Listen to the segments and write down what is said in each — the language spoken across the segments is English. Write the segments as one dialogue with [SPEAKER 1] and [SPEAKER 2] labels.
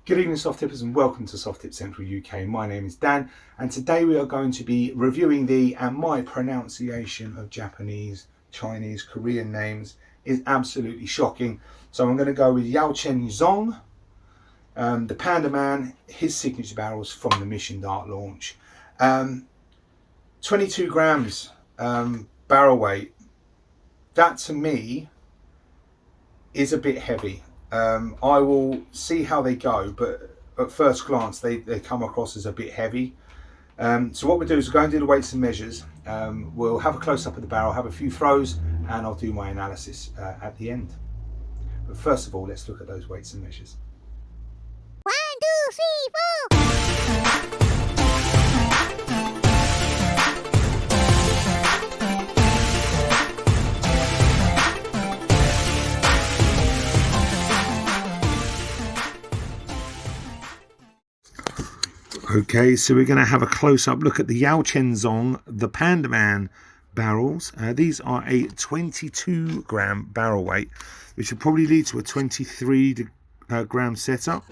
[SPEAKER 1] Good evening, soft tippers, and welcome to Soft Tip Central UK. My name is Dan, and today we are going to be reviewing and my pronunciation of Japanese, Chinese, Korean names is absolutely shocking. So I'm going to go with Xiochen Zong, the Panda Man, his signature barrels from the Mission Dart launch. 22 grams barrel weight. That to me is a bit heavy. I will see how they go, but at first glance they come across as a bit heavy. So what we'll do is we'll go and do the weights and measures. We'll have a close up of the barrel, have a few throws, and I'll do my analysis at the end. But first of all, let's look at those weights and measures.
[SPEAKER 2] 1, 2, 3, 4.
[SPEAKER 1] Okay, so we're going to have a close-up look at the Xiochen Zong, the Panda Man barrels. These are a 22 gram barrel weight, which will probably lead to a 23 gram setup.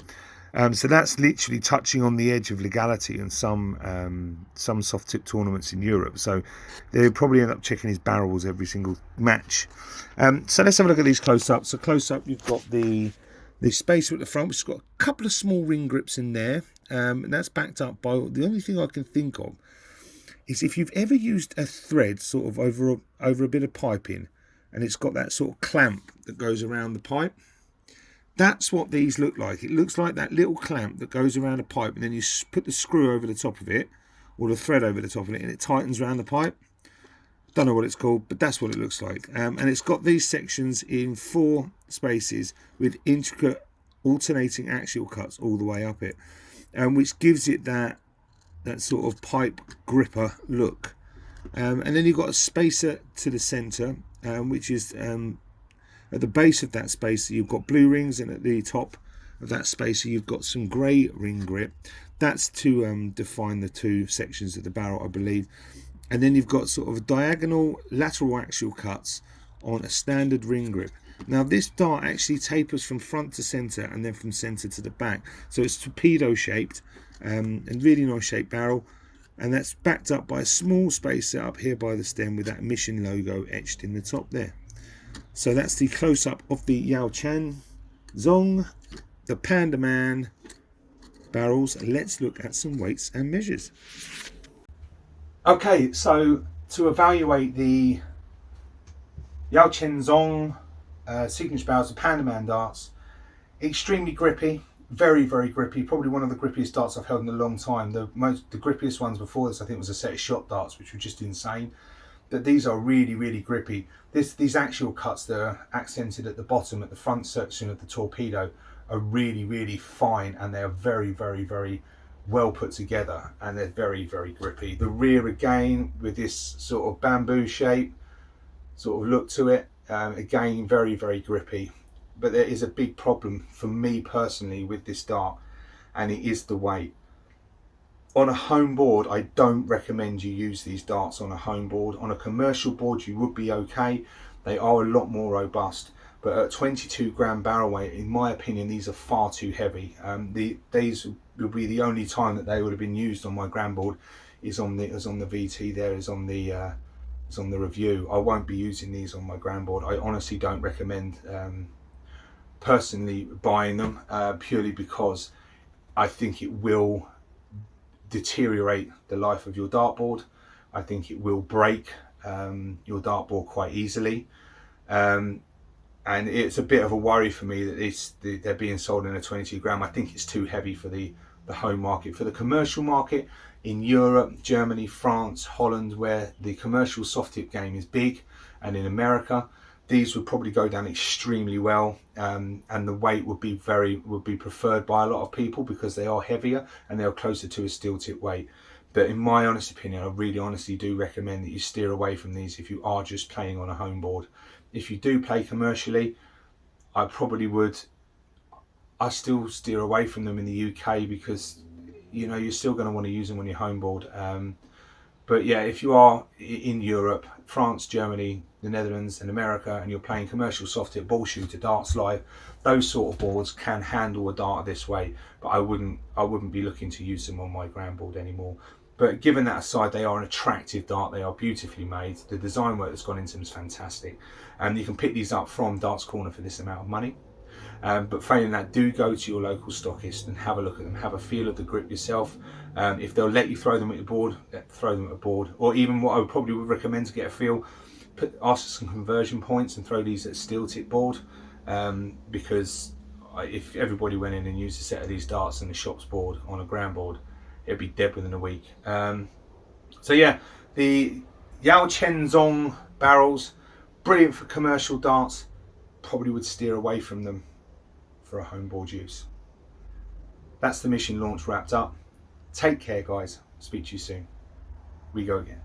[SPEAKER 1] So that's literally touching on the edge of legality in some soft tip tournaments in Europe. So they'll probably end up checking his barrels every single match. So let's have a look at these close-ups. So close-up, you've got the spacer at the front, which has got a couple of small ring grips in there. And that's backed up by, the only thing I can think of is if you've ever used a thread sort of over a bit of piping, and it's got that sort of clamp that goes around the pipe. That's what these look like. It looks like that little clamp that goes around a pipe, and then you put the screw over the top of it, or the thread over the top of it, and it tightens around the pipe. Don't know what it's called, but that's what it looks like. And it's got these sections in 4 spaces with intricate alternating axial cuts all the way up it. Which gives it that sort of pipe gripper look. And then you've got a spacer to the centre, which is at the base of that spacer you've got blue rings, and at the top of that spacer you've got some grey ring grip. That's to define the 2 sections of the barrel, I believe. And then you've got sort of diagonal lateral axial cuts on a standard ring grip. Now this dart actually tapers from front to centre and then from centre to the back, so it's torpedo shaped and really nice shaped barrel, and that's backed up by a small spacer up here by the stem with that Mission logo etched in the top there. So that's the close up of the Xiochen Zong, the Panda Man barrels. Let's look at some weights and measures. Okay, so to evaluate the Xiochen Zong signature barrels, the Panda Man darts, extremely grippy, very grippy, probably one of the grippiest darts I've held in a long time. The grippiest ones before this I think was a set of shot darts, which were just insane, but these are really grippy. These axial cuts that are accented at the bottom, at the front section of the torpedo, are really fine, and they are very well put together, and they're very grippy. The rear again, with this sort of bamboo shape sort of look to it, again very grippy. But there is a big problem for me personally with this dart, and it is the weight. On a home board, I don't recommend you use these darts on a home board. On a commercial board you would be okay, they are a lot more robust, but at 22 gram barrel weight, in my opinion, these are far too heavy. These will be the only time that they would have been used on my gram board is on the VT there, is on the review. I won't be using these on my gram board. I honestly don't recommend personally buying them, purely because I think it will deteriorate the life of your dartboard. I think it will break your dartboard quite easily, and it's a bit of a worry for me that they're being sold in a 22 gram. I think it's too heavy for the home market. For the commercial market in Europe, Germany, France, Holland, where the commercial soft tip game is big, and in America, these would probably go down extremely well, and the weight would be preferred by a lot of people because they are heavier and they are closer to a steel tip weight. But in my honest opinion, I really honestly do recommend that you steer away from these if you are just playing on a home board. If you do play commercially, I still steer away from them in the UK, because you know you're still going to want to use them on your home board. But yeah, if you are in Europe, France, Germany, the Netherlands and America, and you're playing commercial soft hit, ball shooter, darts live, those sort of boards can handle a dart this way, but I wouldn't be looking to use them on my ground board anymore. But given that aside, they are an attractive dart. They are beautifully made. The design work that's gone into them is fantastic. And you can pick these up from Darts Corner for this amount of money. But failing that, do go to your local stockist and have a look at them. Have a feel of the grip yourself. If they'll let you throw them at your board, throw them at a board. Or even what I would probably recommend to get a feel, ask for some conversion points and throw these at a steel tip board. Because if everybody went in and used a set of these darts and the shops board on a ground board, it'd be dead within a week. So yeah, the Xiochen Zong barrels, brilliant for commercial darts. Probably would steer away from them for a home board use. That's the mission launch wrapped up. Take care, guys. Speak to you soon. We go again.